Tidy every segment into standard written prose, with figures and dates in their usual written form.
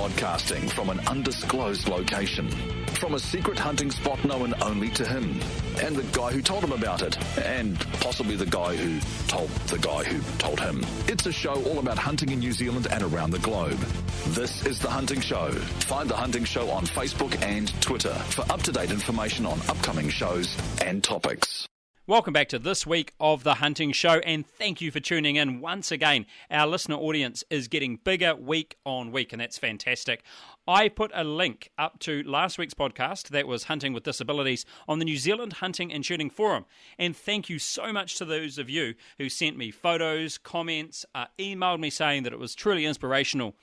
broadcasting from an undisclosed location, from a secret hunting spot known only to him, and the guy who told him about it, and possibly the guy who told him. It's a show all about hunting in New Zealand and around the globe. This is The Hunting Show. Find The Hunting Show on Facebook and Twitter for up-to-date information on upcoming shows and topics. Welcome back to this week of The Hunting Show, and thank you for tuning in once again. Our listener audience is getting bigger week on week, and that's fantastic. I put a link up to last week's podcast, that was Hunting with Disabilities, on the New Zealand Hunting and Shooting Forum. And thank you so much to those of you who sent me photos, comments, emailed me saying that it was truly inspirational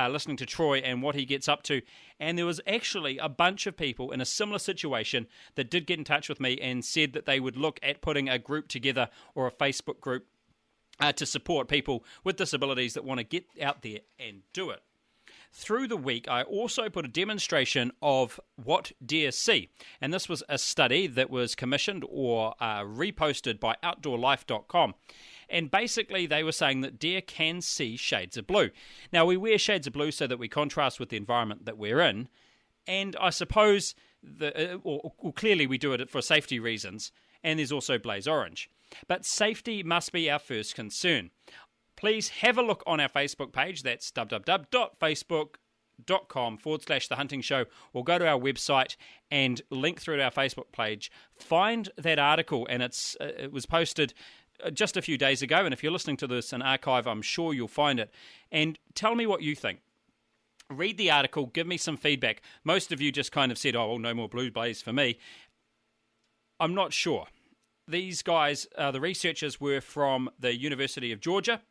listening to Troy and what he gets up to. And there was actually a bunch of people in a similar situation that did get in touch with me and said that they would look at putting a group together or a Facebook group to support people with disabilities that want to get out there and do it. Through the week, I also put a demonstration of what deer see. And this was a study that was commissioned or reposted by outdoorlife.com. And basically, they were saying that deer can see shades of blue. Now, we wear shades of blue so that we contrast with the environment that we're in. And I suppose, clearly we do it for safety reasons. And there's also blaze orange. But safety must be our first concern. Please have a look on our Facebook page. That's www.facebook.com/The Hunting Show, or go to our website and link through to our Facebook page. Find that article, and it was posted just a few days ago, and if you're listening to this in archive, I'm sure you'll find it. And tell me what you think. Read the article, give me some feedback. Most of you just kind of said, oh, well, no more blue blaze for me. I'm not sure. These guys, the researchers, were from the University of Georgia,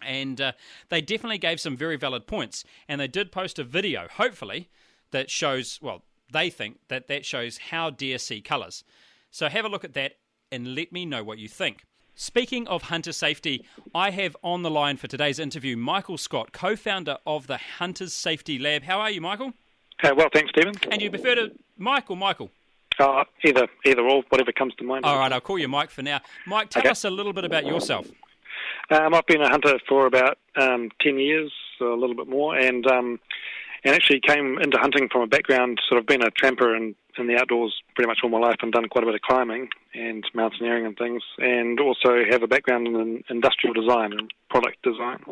and they definitely gave some very valid points. And they did post a video, hopefully, that shows, well, they think that shows how deer see colours. So have a look at that and let me know what you think. Speaking of hunter safety, I have on the line for today's interview Michael Scott, co-founder of the Hunter Safety Lab. How are you, Michael? Well, thanks, Stephen. And you prefer to Mike or Michael? Either or, whatever comes to mind. All right, I'll call you Mike for now. Mike, tell us a little bit about yourself. I've been a hunter for about 10 years, so a little bit more, and actually came into hunting from a background, sort of been a tramper in the outdoors pretty much all my life, and done quite a bit of climbing and mountaineering and things, and also have a background in industrial design and product design.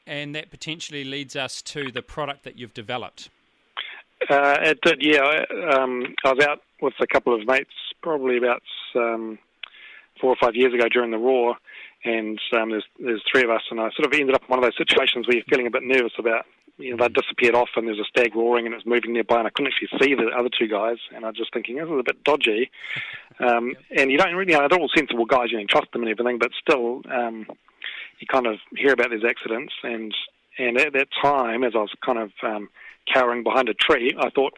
And that potentially leads us to the product that you've developed. It did, yeah. I was out with a couple of mates probably about 4 or 5 years ago during the Raw, and there's three of us, and I sort of ended up in one of those situations where you're feeling a bit nervous about, they disappeared off and there's a stag roaring and it's moving nearby, and I couldn't actually see the other two guys, and I was just thinking, this is a bit dodgy. And you don't really, they're all sensible guys, you trust them and everything, but still, you kind of hear about these accidents, and at that time, as I was kind of cowering behind a tree, I thought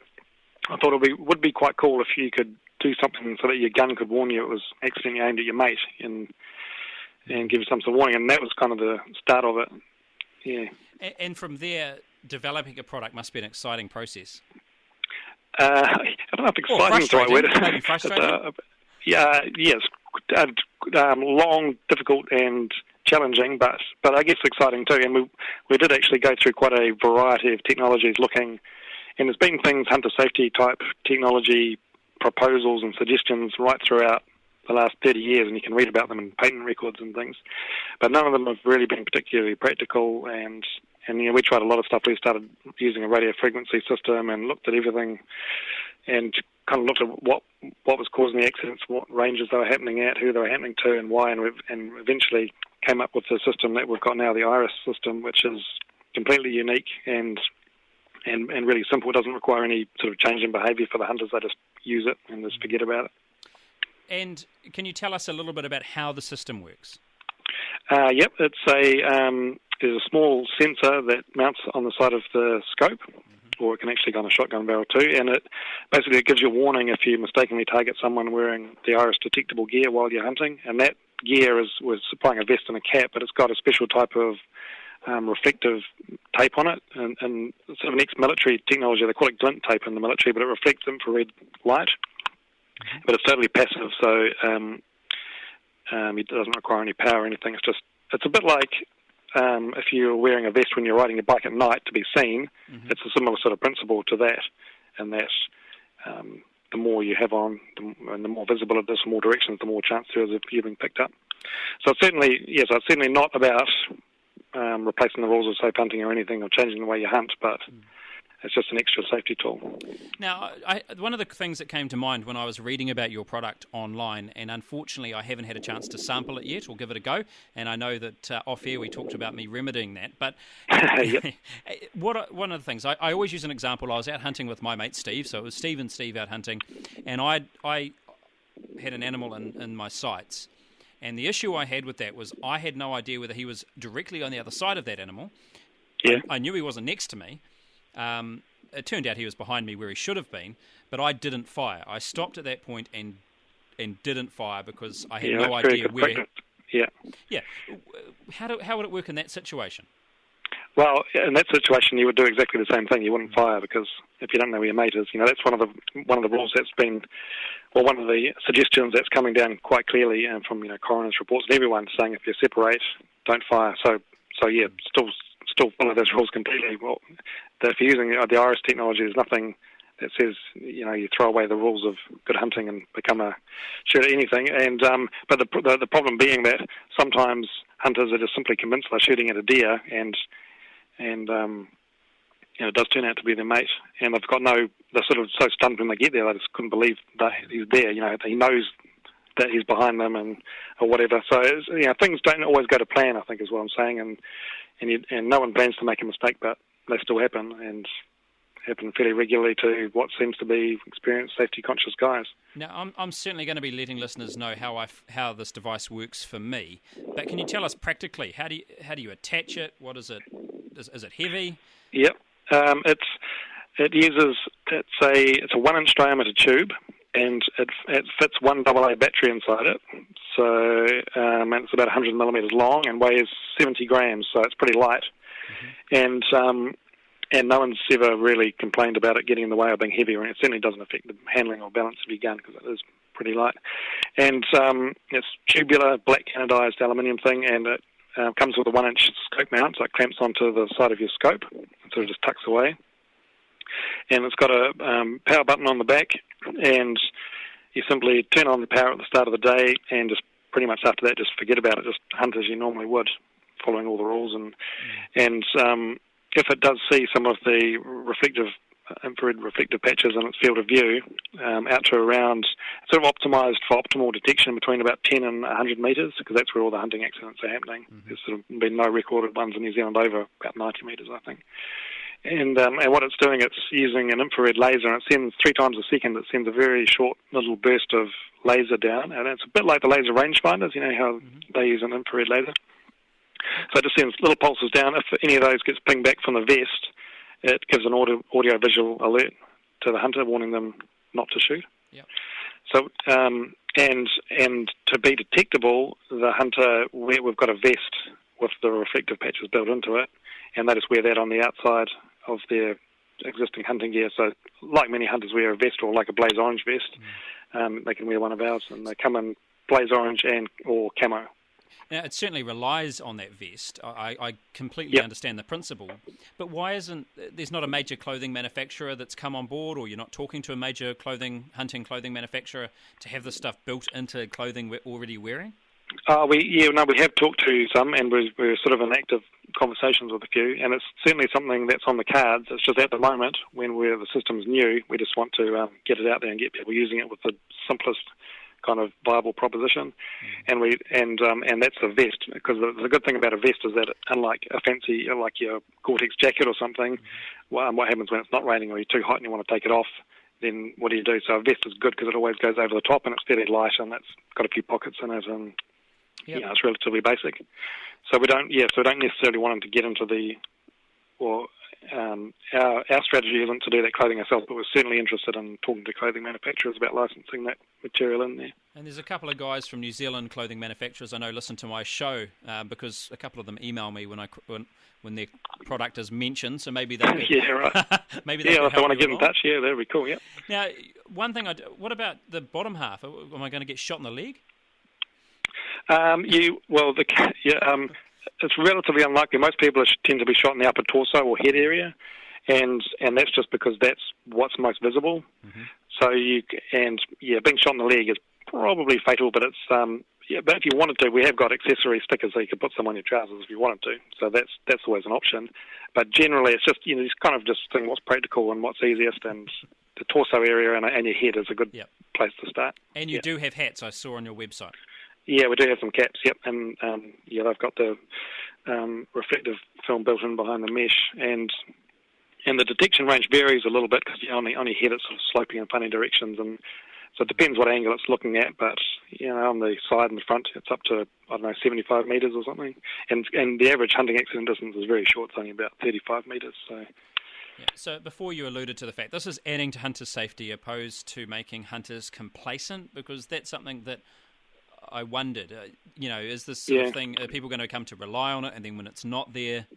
it would be quite cool if you could do something so that your gun could warn you it was accidentally aimed at your mate, and give you some sort of warning, and that was kind of the start of it. Yeah. And from there, developing a product must be an exciting process. I don't know if exciting is the right word. Maybe frustrating? Yes. Long, difficult, and challenging, but I guess exciting too. And we did actually go through quite a variety of technologies looking, and there's been things, hunter safety type technology proposals and suggestions right throughout the last 30 years, and you can read about them in patent records and things, but none of them have really been particularly practical, and we tried a lot of stuff. We started using a radio frequency system and looked at everything and kind of looked at what was causing the accidents, what ranges they were happening at, who they were happening to, and why, and eventually came up with the system that we've got now, the Iris system, which is completely unique and really simple. It doesn't require any sort of change in behaviour for the hunters. They just use it and just forget about it. And can you tell us a little bit about how the system works? Yep, it's there's a small sensor that mounts on the side of the scope, or it can actually go on a shotgun barrel too, and it basically gives you a warning if you mistakenly target someone wearing the iris detectable gear while you're hunting, and that gear was supplying a vest and a cap, but it's got a special type of reflective tape on it, and sort of an ex-military technology. They call it glint tape in the military, but it reflects infrared light. But it's totally passive, so it doesn't require any power or anything. It's a bit like if you're wearing a vest when you're riding a bike at night to be seen, it's a similar sort of principle to that, and that the more you have on, and the more visible it is from all directions, the more chance there is of you being picked up. So it's certainly not about replacing the rules of safe hunting or anything, or changing the way you hunt, but it's just an extra safety tool. Now, one of the things that came to mind when I was reading about your product online, and unfortunately I haven't had a chance to sample it yet or give it a go, and I know that off-air we talked about me remedying that, but one of the things, I always use an example. I was out hunting with my mate Steve, so it was Steve and Steve out hunting, and I had an animal in my sights, and the issue I had with that was I had no idea whether he was directly on the other side of that animal. I knew he wasn't next to me. It turned out he was behind me where he should have been, but I didn't fire. I stopped at that point and didn't fire because I had no idea where. Yeah. How would it work in that situation? Well, in that situation, you would do exactly the same thing. You wouldn't fire because if you don't know where your mate is, that's one of the rules that's been, well, one of the suggestions that's coming down quite clearly from coroners' reports and everyone saying if you separate, don't fire. So yeah, still follow those rules completely. Well, if you're using the iris technology, there's nothing that says you throw away the rules of good hunting and become a shooter at anything. And but the problem being that sometimes hunters are just simply convinced they're shooting at a deer, and it does turn out to be their mate, and they're sort of so stunned when they get there they just couldn't believe that he's there. He knows that he's behind them or whatever. So things don't always go to plan, I think, is what I'm saying, and no one plans to make a mistake, but they still happen, and happen fairly regularly to what seems to be experienced, safety-conscious guys. Now, I'm certainly going to be letting listeners know how this device works for me, but can you tell us practically, how do you attach it? What is it? Is it heavy? Yep. It's a 1-inch diameter tube, and it fits one AA battery inside it. So and it's about 100 millimeters long and weighs 70 grams, so it's pretty light. And no one's ever really complained about it getting in the way of being heavy, and it certainly doesn't affect the handling or balance of your gun because it is pretty light. And it's tubular, black anodized aluminium thing, and it comes with a 1-inch scope mount, so it clamps onto the side of your scope, and sort of just tucks away. And it's got a power button on the back, and you simply turn on the power at the start of the day, and just pretty much after that, just forget about it. Just hunt as you normally would, following all the rules. And if it does see some of the infrared reflective patches in its field of view, out to around, sort of optimized for optimal detection between about 10 and 100 metres, because that's where all the hunting accidents are happening. There's sort of been no recorded ones in New Zealand over about 90 metres, I think. And what it's doing, it's using an infrared laser, and it sends 3 times a second. It sends a very short little burst of laser down, and it's a bit like the laser rangefinders, how they use an infrared laser. So it just sends little pulses down. If any of those gets pinged back from the vest, it gives an audio-visual alert to the hunter, warning them not to shoot. Yep. So, and to be detectable, the hunter, we've got a vest with the reflective patches built into it, and they just wear that on the outside of their existing hunting gear. So, like many hunters wear a vest, or like a blaze orange vest, they can wear one of ours, and they come in blaze orange or camo. Now, it certainly relies on that vest. I completely understand the principle. But why there's not a major clothing manufacturer that's come on board, or you're not talking to a major hunting clothing manufacturer to have this stuff built into clothing we're already wearing? We have talked to some, and we're sort of in active conversations with a few, and it's certainly something that's on the cards. It's just at the moment, when the system's new, we just want to get it out there and get people using it with the simplest kind of viable proposition, and that's the vest, because the good thing about a vest is that, unlike a fancy, like your Gore-Tex jacket or something, what happens when it's not raining or you're too hot and you want to take it off, then what do you do? So a vest is good because it always goes over the top, and it's fairly light, and it's got a few pockets in it, and it's relatively basic. So we don't necessarily want them to get into our strategy isn't to do that clothing ourselves, but we're certainly interested in talking to clothing manufacturers about licensing that material in there. And there's a couple of guys from New Zealand clothing manufacturers I know listen to my show, because a couple of them email me when their product is mentioned, so maybe they could, maybe they if they want to get in touch, that'd be cool. Now, one thing what about the bottom half? Am I going to get shot in the leg? it's relatively unlikely. Most people tend to be shot in the upper torso or head area, and that's just because that's what's most visible. Mm-hmm. So being shot in the leg is probably fatal, but it's but if you wanted to, we have got accessory stickers so you could put some on your trousers if you wanted to. So that's always an option. But generally, it's just it's kind of just seeing what's practical and what's easiest, and the torso area and your head is a good place to start. And you do have hats, I saw on your website. Yeah, we do have some caps. Yep, and they've got the reflective film built in behind the mesh, and the detection range varies a little bit because on your head it's sort of sloping in funny directions, and so it depends what angle it's looking at. But on the side and the front, it's up to 75 metres or something, and the average hunting accident distance is very short. It's only about 35 metres. So. Yeah. So before you alluded to the fact this is adding to hunter safety opposed to making hunters complacent, because that's something that I wondered. Is this sort of thing? Are people going to come to rely on it, and then when it's not there?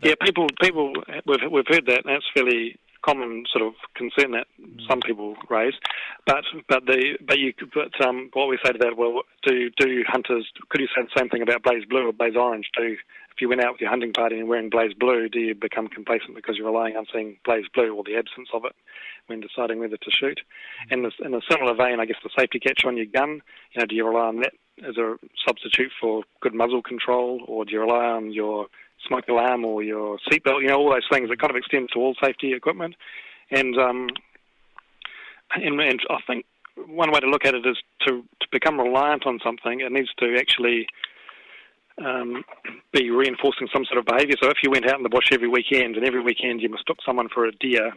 Yeah, people. We've heard that, and that's fairly common sort of concern that some people raise. But what we say to that, well, do hunters? Could you say the same thing about blaze blue or blaze orange? If you went out with your hunting party and wearing blaze blue, do you become complacent because you're relying on seeing blaze blue or the absence of it when deciding whether to shoot? And in a similar vein, I guess the safety catch on your gun, do you rely on that as a substitute for good muzzle control, or do you rely on your smoke alarm or your seatbelt? All those things that kind of extend to all safety equipment. And I think one way to look at it is to become reliant on something. It needs to actually be reinforcing some sort of behaviour. So if you went out in the bush every weekend, and every weekend you mistook someone for a deer,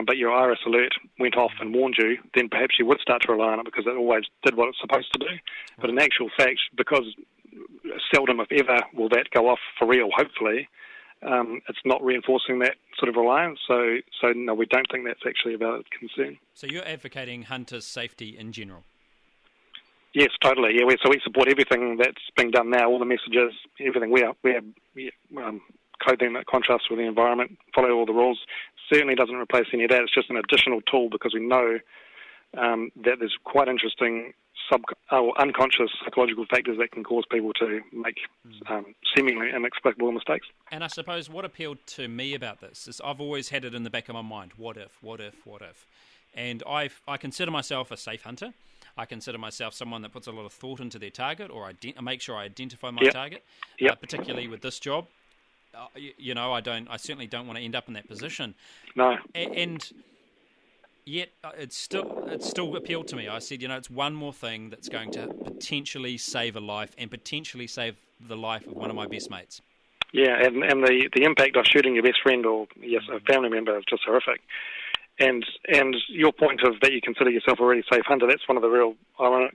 but your iris alert went off and warned you, then perhaps you would start to rely on it because it always did what it's supposed to do. But in actual fact, because seldom, if ever, will that go off for real, hopefully, it's not reinforcing that sort of reliance. So no, we don't think that's actually a valid concern. So you're advocating hunters' safety in general? Yes, totally. Yeah, so we support everything that's being done now, all the messages, everything. We have clothing that contrasts with the environment, follow all the rules. Certainly doesn't replace any of that. It's just an additional tool because we know that there's quite interesting unconscious psychological factors that can cause people to make seemingly inexplicable mistakes. And I suppose what appealed to me about this is I've always had it in the back of my mind, what if? And I consider myself a safe hunter. I consider myself someone that puts a lot of thought into their target, or I make sure I identify my target, particularly with this job. I certainly don't want to end up in that position. No. And yet it still appealed to me. I said, it's one more thing that's going to potentially save a life and potentially save the life of one of my best mates. Yeah, and the impact of shooting your best friend or a family member is just horrific. And your point of that you consider yourself a really safe hunter, that's one of the real ironic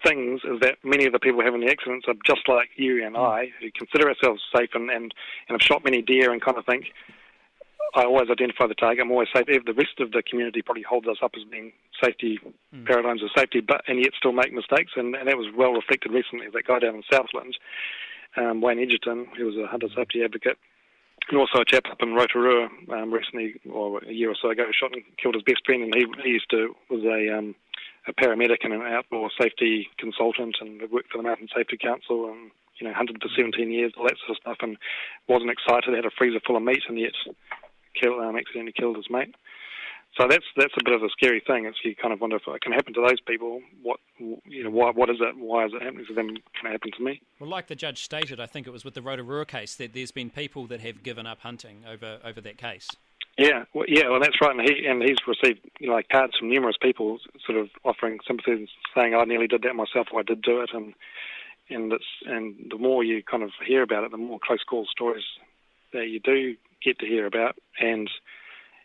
things, is that many of the people having the accidents are just like you and I, who consider ourselves safe and have shot many deer and kind of think, I always identify the target, I'm always safe. The rest of the community probably holds us up as being safety paradigms of safety, and yet still make mistakes. And that was well reflected recently. That guy down in Southland, Wayne Edgerton, who was a hunter safety advocate, and also a chap up in Rotorua recently, or a year or so ago, shot and killed his best friend. And he was a paramedic and an outdoor safety consultant, and worked for the Mountain Safety Council, and hunted for 17 years, all that sort of stuff, and wasn't excited. Had a freezer full of meat, and yet accidentally killed his mate. So that's a bit of a scary thing. It's you kind of wonder if it can happen to those people. What is it? Why is it happening to them? Can it happen to me? Well, like the judge stated, I think it was with the Rotorua case, that there's been people that have given up hunting over that case. Yeah, well, that's right, and he's received cards from numerous people, sort of offering sympathy and saying, "I nearly did that myself, or I did do it," and the more you kind of hear about it, the more close call stories that you do get to hear about. And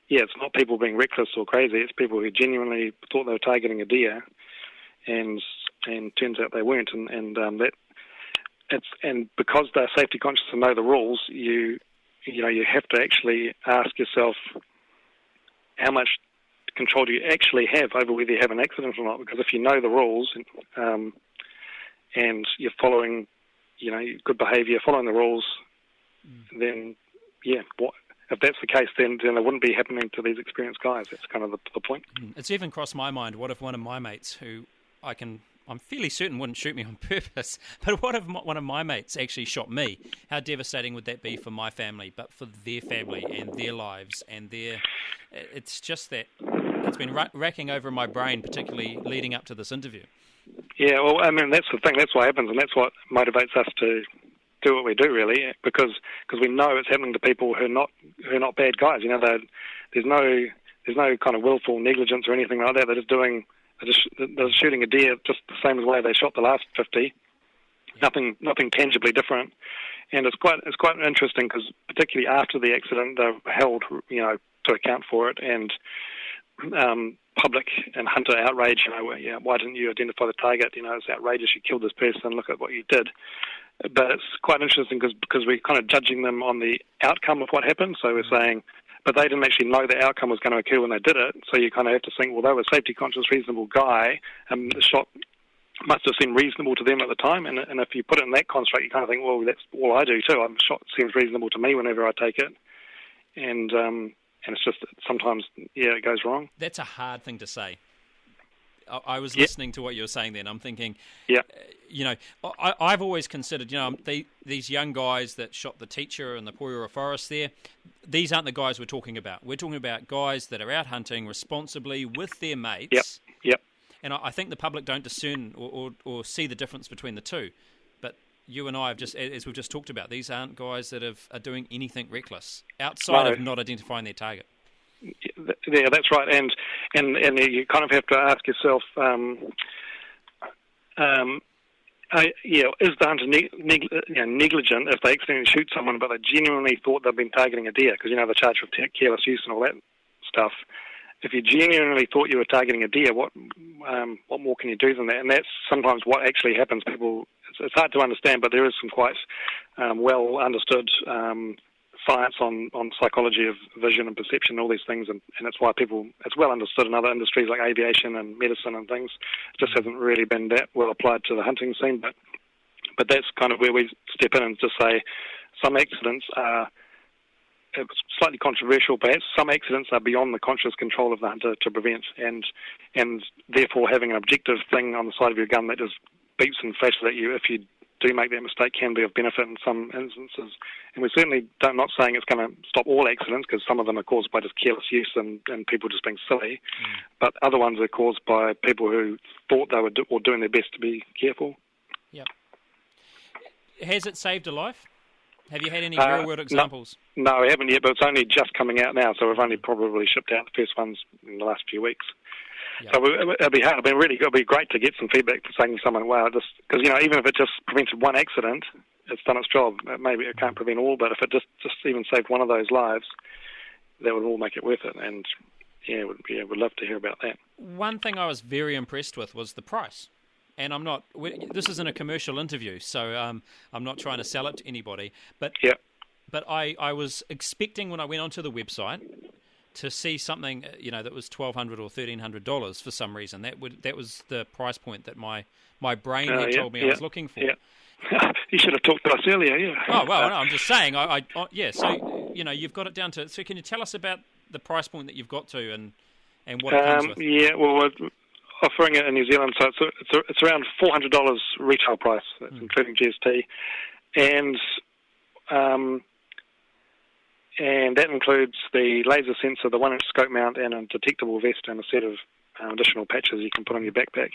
it's not people being reckless or crazy, it's people who genuinely thought they were targeting a deer, and turns out they weren't, and because they're safety conscious and know the rules, you have to actually ask yourself, how much control do you actually have over whether you have an accident or not? Because if you know the rules and you're following, good behaviour, following the rules, then if that's the case, then it wouldn't be happening to these experienced guys. That's kind of the point. It's even crossed my mind, what if one of my mates, who I I'm fairly certain wouldn't shoot me on purpose. But what if one of my mates actually shot me? How devastating would that be for my family, but for their family and their lives and their... It's just that it's been racking over in my brain, particularly leading up to this interview. Yeah, well, I mean, that's the thing. That's what happens, and that's what motivates us to do what we do, really, because we know it's happening to people who are not bad guys. You know, there's no kind of willful negligence or anything like that. They're shooting a deer just the same as the way they shot the last 50. Yeah. Nothing tangibly different, and it's quite interesting because particularly after the accident, they're held, to account for it, and public and hunter outrage. Why didn't you identify the target? It's outrageous. You killed this person. Look at what you did. But it's quite interesting because we're kind of judging them on the outcome of what happened. So we're saying, but they didn't actually know the outcome was going to occur when they did it. So you kind of have to think, well, they were a safety-conscious, reasonable guy, and the shot must have seemed reasonable to them at the time. And if you put it in that construct, you kind of think, well, that's all I do too. A shot seems reasonable to me whenever I take it. And it's just sometimes, it goes wrong. That's a hard thing to say. I was listening to what you were saying then. I'm thinking, I've always considered, these young guys that shot the teacher in the Poiora forest there, these aren't the guys we're talking about. We're talking about guys that are out hunting responsibly with their mates. Yep. And I think the public don't discern or see the difference between the two. But you and I have just, as we've just talked about, these aren't guys that are doing anything reckless outside of not identifying their target. Yeah, that's right, and you kind of have to ask yourself, is the hunter negligent if they accidentally shoot someone, but they genuinely thought they've been targeting a deer? Because they're charged with careless use and all that stuff. If you genuinely thought you were targeting a deer, what more can you do than that? And that's sometimes what actually happens. It's hard to understand, but there is some quite well understood science on psychology of vision and perception and all these things, and it's why it's well understood in other industries like aviation and medicine and things. It just hasn't really been that well applied to the hunting scene, but that's kind of where we step in and just say some accidents are, it's slightly controversial perhaps, some accidents are beyond the conscious control of the hunter to prevent, and therefore having an objective thing on the side of your gun that just beeps and flashes at you if you do make that mistake can be of benefit in some instances. And we're certainly not saying it's going to stop all accidents, because some of them are caused by just careless use and people just being silly, but other ones are caused by people who thought they were doing their best to be careful. Yep. Has it saved a life? Have you had any real-world examples? No, we haven't yet, but it's only just coming out now, so we've only probably shipped out the first ones in the last few weeks. Yep. So it'd be hard. It'd be great to get some feedback for saying to someone, wow, because even if it just prevented one accident, it's done its job. Maybe it can't prevent all, but if it just even saved one of those lives, that would all make it worth it. And we'd love to hear about that. One thing I was very impressed with was the price. And this isn't a commercial interview, so I'm not trying to sell it to anybody. But I was expecting when I went onto the website to see something, that was $1,200 or $1,300 for some reason. That was the price point that my brain had told me I was looking for. Yeah. You should have talked to us earlier. Yeah. Oh well, no, I'm just saying. So you've got it down to. So can you tell us about the price point that you've got to and what it comes with? Yeah. Well, we're offering it in New Zealand, so it's around $400 retail price, including GST, and that includes the laser sensor, the 1-inch scope mount, and a detectable vest, and a set of additional patches you can put on your backpack.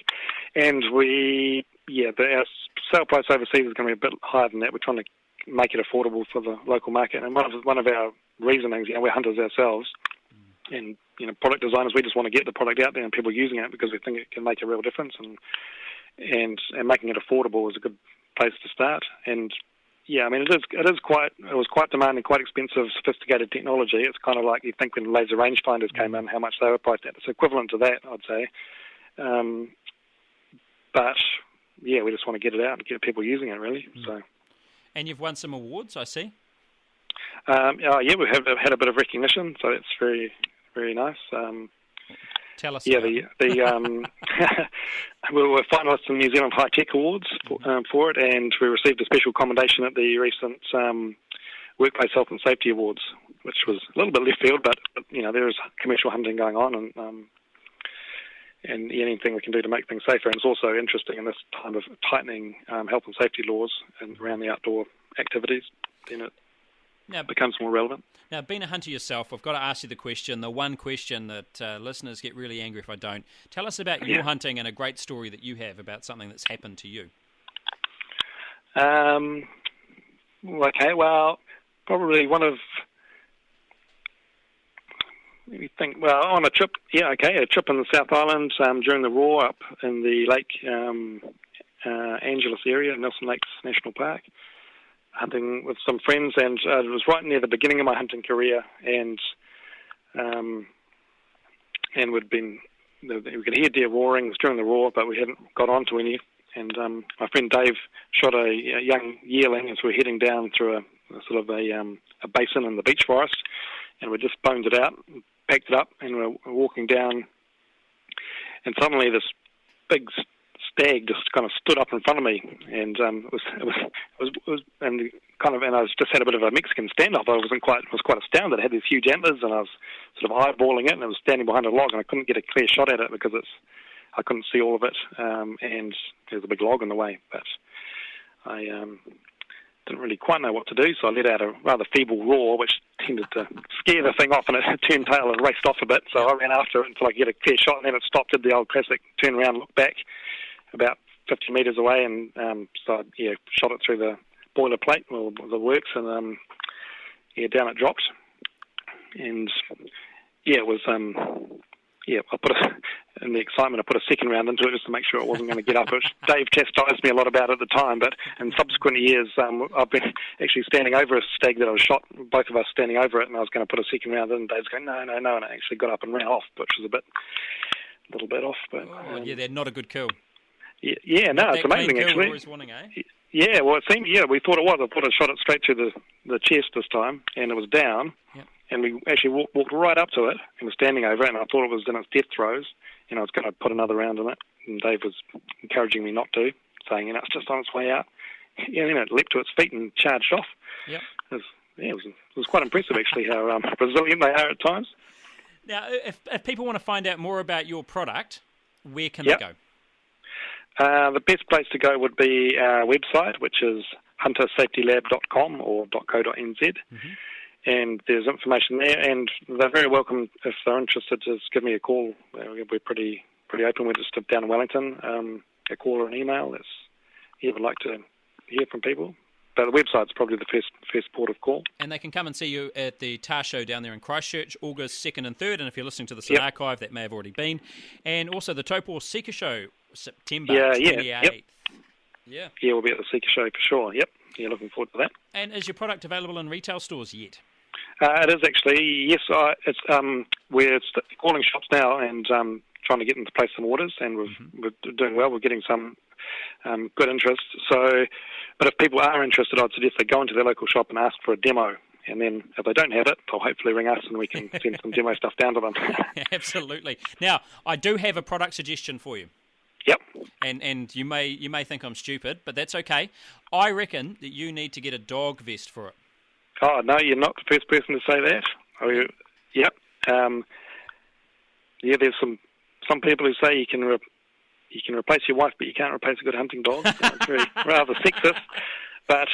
And our sale price overseas is going to be a bit higher than that. We're trying to make it affordable for the local market. And one of our reasonings, we're hunters ourselves, and product designers, we just want to get the product out there and people using it because we think it can make a real difference, and making it affordable is a good place to start. And it was quite demanding, quite expensive, sophisticated technology. It's kind of like you think when laser rangefinders came in, how much they were priced at. It's equivalent to that, I'd say. But we just want to get it out and get people using it, really. So. And you've won some awards, I see. We have had a bit of recognition, so it's very, very nice. Tell us. Yeah, we were finalists in the New Zealand Heartache Awards for it, and we received a special commendation at the recent Workplace Health and Safety Awards, which was a little bit left field, but there is commercial hunting going on, and anything we can do to make things safer. And it's also interesting in this time of tightening health and safety laws and around the outdoor activities, then it becomes more relevant. Now, being a hunter yourself, I've got to ask you the one question that listeners get really angry if I don't. Tell us about your hunting and a great story that you have about something that's happened to you. Okay, well, probably one of... Let me think. Well, on a trip, a trip in the South Island during the Roar up in the Lake Angeles area, Nelson Lakes National Park, hunting with some friends, and it was right near the beginning of my hunting career, and we could hear deer roaring. It was during the Roar, but we hadn't got on to any. And my friend Dave shot a young yearling as we were heading down through a basin in the beech forest, and we just boned it out, packed it up, and we were walking down, and suddenly this big stag just kind of stood up in front of me, and it was and I just had a bit of a Mexican standoff. I was quite astounded. It had these huge antlers, and I was sort of eyeballing it, and it was standing behind a log, and I couldn't get a clear shot at it because I couldn't see all of it, and there was a big log in the way. But I didn't really quite know what to do, so I let out a rather feeble roar, which tended to scare the thing off, and it turned tail and raced off a bit. So I ran after it until I could get a clear shot, and then it stopped, did the old classic turn around, look back about 50 metres away, and so I shot it through the boilerplate, or the works, and down it dropped. And it was I put in the excitement, I put a second round into it just to make sure it wasn't going to get up. Dave chastised me a lot about it at the time, but in subsequent years, I've been actually standing over a stag that I was shot, both of us standing over it, and I was going to put a second round in, and Dave's going, no, and I actually got up and ran off, which was a little bit off. But they're not a good kill. It's amazing, actually. Warning, eh? Yeah, well, it seemed, we thought it was. I thought I shot it straight through the chest this time, and it was down. Yep. And we actually walked right up to it and was standing over it, and I thought it was in its death throes, and I was going to put another round in it, and Dave was encouraging me not to, saying, it's just on its way out. And then it leapt to its feet and charged off. Yep. It was quite impressive, actually, how resilient they are at times. Now, if people want to find out more about your product, where can they go? The best place to go would be our website, which is huntersafetylab.com or .co.nz. Mm-hmm. And there's information there, and they're very welcome if they're interested to just give me a call. We're pretty open. We're just down in Wellington. A call or an email. We'd like to hear from people. But the website's probably the first port of call. And they can come and see you at the TAR show down there in Christchurch, August 2nd and 3rd. And if you're listening to this in archive, that may have already been. And also the Taupo Seeker Show, September 28th. Yeah, we'll be at the Seeker Show for sure. Yep. Yeah, looking forward to that. And is your product available in retail stores yet? It is actually, yes. We're calling shops now and trying to get them to place some orders, and we're doing well. We're getting some good interest. So, but if people are interested, I'd suggest they go into their local shop and ask for a demo. And then if they don't have it, they'll hopefully ring us and we can send some demo stuff down to them. Absolutely. Now, I do have a product suggestion for you. Yep. And you may think I'm stupid, but that's okay. I reckon that you need to get a dog vest for it. Oh, no, you're not the first person to say that. Yep. There's some people who say you can replace your wife, but you can't replace a good hunting dog. It's very rather sexist. But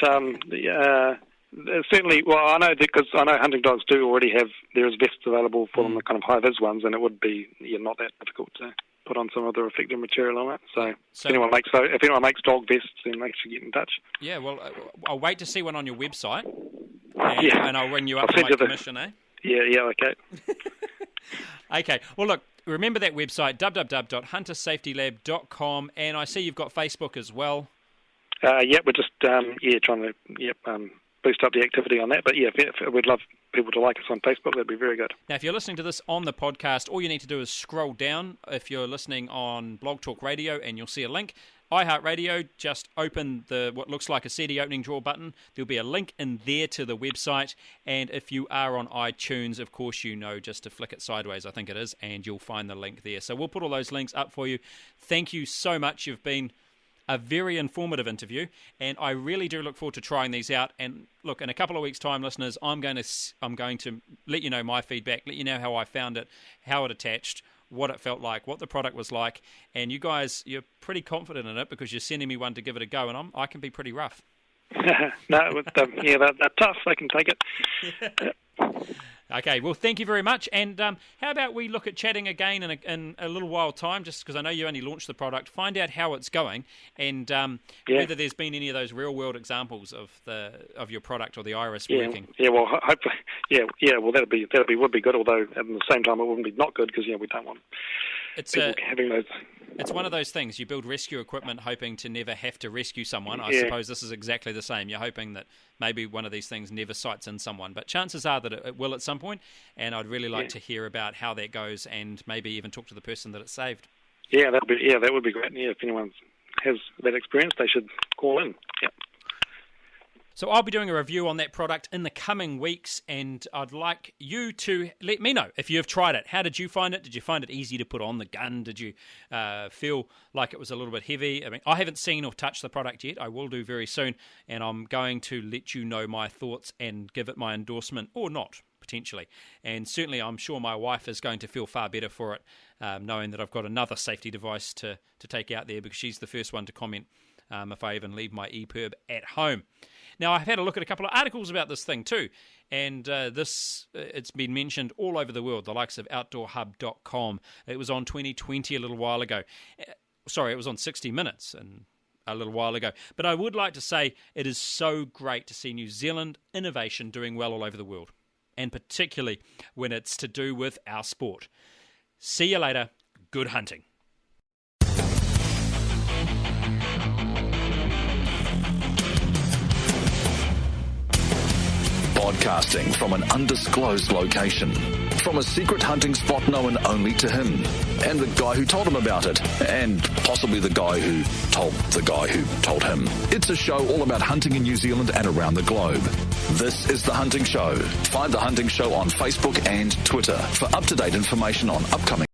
certainly, well, I know because I know hunting dogs do already have, there is vests available for them, the kind of high-vis ones, and it would be not that difficult to put on some other reflective material on it. So if anyone makes dog vests, then they should get in touch. Yeah, well, I'll wait to see one on your website, and I'll ring you up for my commission, eh? Yeah, okay. Okay, well, look, remember that website, www.huntersafetylab.com, and I see you've got Facebook as well. We're just trying to boost up the activity on that. But we'd love people to like us on Facebook. That'd be very good. Now, if you're listening to this on the podcast, all you need to do is scroll down. If you're listening on Blog Talk Radio, and you'll see a link. iHeartRadio, just open what looks like a CD opening drawer button. There'll be a link in there to the website. And if you are on iTunes, of course, just to flick it sideways, I think it is, and you'll find the link there. So we'll put all those links up for you. Thank you so much. You've been a very informative interview, and I really do look forward to trying these out. And look, in a couple of weeks' time, listeners, I'm going to let you know my feedback, let you know how I found it, how it attached, what it felt like, what the product was like, and you guys, you're pretty confident in it because you're sending me one to give it a go, and I can be pretty rough. No, they're tough. They can take it. Okay, well, thank you very much. And how about we look at chatting again in a little while time, just because I know you only launched the product, find out how it's going, and whether there's been any of those real-world examples of your product or the iris working. Yeah, well, hopefully, well, would be good, although at the same time it wouldn't be not good, because, we don't want people having those. It's one of those things. You build rescue equipment hoping to never have to rescue someone. I suppose this is exactly the same. You're hoping that maybe one of these things never sights in someone, but chances are that it will at some point, and I'd really like to hear about how that goes and maybe even talk to the person that it saved. Yeah, that would be great. Yeah, if anyone has that experience, they should call in. Yeah. So I'll be doing a review on that product in the coming weeks, and I'd like you to let me know if you've tried it. How did you find it? Did you find it easy to put on the gun? Did you feel like it was a little bit heavy? I mean, I haven't seen or touched the product yet. I will do very soon, and I'm going to let you know my thoughts and give it my endorsement, or not, potentially. And certainly I'm sure my wife is going to feel far better for it, knowing that I've got another safety device to take out there, because she's the first one to comment if I even leave my EPIRB at home. Now, I've had a look at a couple of articles about this thing too, and it's been mentioned all over the world, the likes of OutdoorHub.com. It was on 2020 a little while ago. Sorry, it was on 60 Minutes and a little while ago. But I would like to say it is so great to see New Zealand innovation doing well all over the world, and particularly when it's to do with our sport. See you later. Good hunting. Broadcasting from an undisclosed location, from a secret hunting spot known only to him, and the guy who told him about it, and possibly the guy who told him. It's a show all about hunting in New Zealand and around the globe. This is The Hunting Show. Find The Hunting Show on Facebook and Twitter for up-to-date information on upcoming